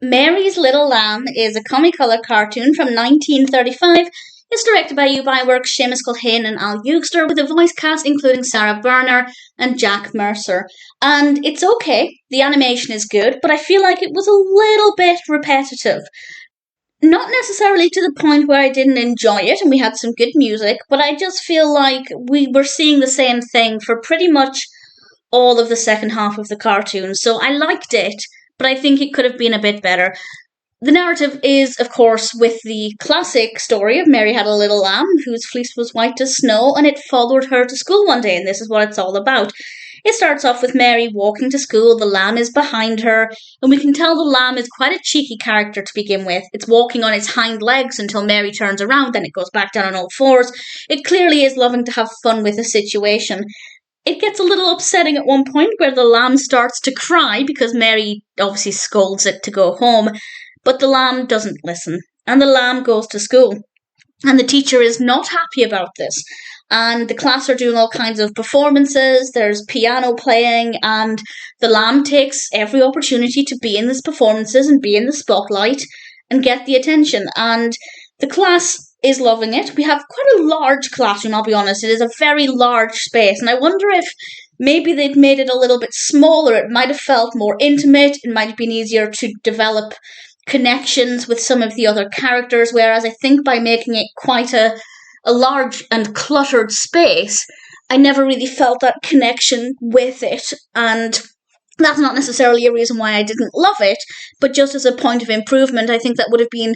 Mary's Little Lamb is a ComiColor cartoon from 1935. It's directed by Iwerks, Shamus Culhane and Eugster, with a voice cast including Sarah Berner and Jack Mercer. And it's okay, the animation is good, but I feel like it was a little bit repetitive. Not necessarily to the point where I didn't enjoy it and we had some good music, but I just feel like we were seeing the same thing for pretty much all of the second half of the cartoon. So I liked it, but I think it could have been a bit better. The narrative is, of course, with the classic story of Mary had a little lamb whose fleece was white as snow, and it followed her to school one day, and this is what it's all about. It starts off with Mary walking to school, the lamb is behind her, and we can tell the lamb is quite a cheeky character to begin with. It's walking on its hind legs until Mary turns around, then it goes back down on all fours. It clearly is loving to have fun with the situation. It gets a little upsetting at one point where the lamb starts to cry because Mary obviously scolds it to go home, but the lamb doesn't listen, and the lamb goes to school. And the teacher is not happy about this. And the class are doing all kinds of performances, there's piano playing, and the lamb takes every opportunity to be in these performances and be in the spotlight and get the attention. And the class is loving it. We have quite a large classroom, I'll be honest. It is a very large space, and I wonder if maybe they'd made it a little bit smaller. It might have felt more intimate, it might have been easier to develop connections with some of the other characters, whereas I think by making it quite a large and cluttered space, I never really felt that connection with it, and that's not necessarily a reason why I didn't love it, but just as a point of improvement, I think that would have been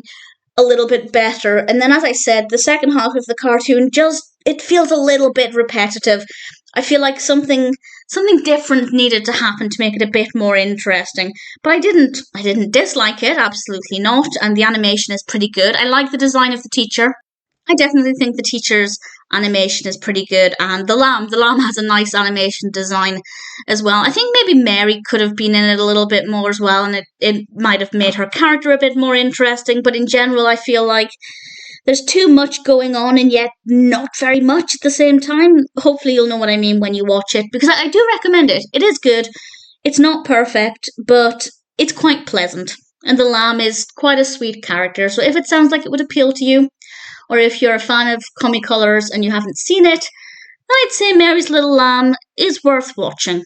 a little bit better. And then, as I said, the second half of the cartoon it feels a little bit repetitive. I feel like something different needed to happen to make it a bit more interesting. But I didn't dislike it, absolutely not, and the animation is pretty good. I like the design of the teacher. I definitely think the teacher's animation is pretty good, and the lamb has a nice animation design as well. I think maybe Mary could have been in it a little bit more as well, and it might have made her character a bit more interesting, but in general I feel like there's too much going on and yet not very much at the same time. Hopefully you'll know what I mean when you watch it, because I do recommend it. It is good. It's not perfect, but it's quite pleasant. And the lamb is quite a sweet character, so if it sounds like it would appeal to you, or if you're a fan of ComiColors and you haven't seen it, then I'd say Mary's Little Lamb is worth watching.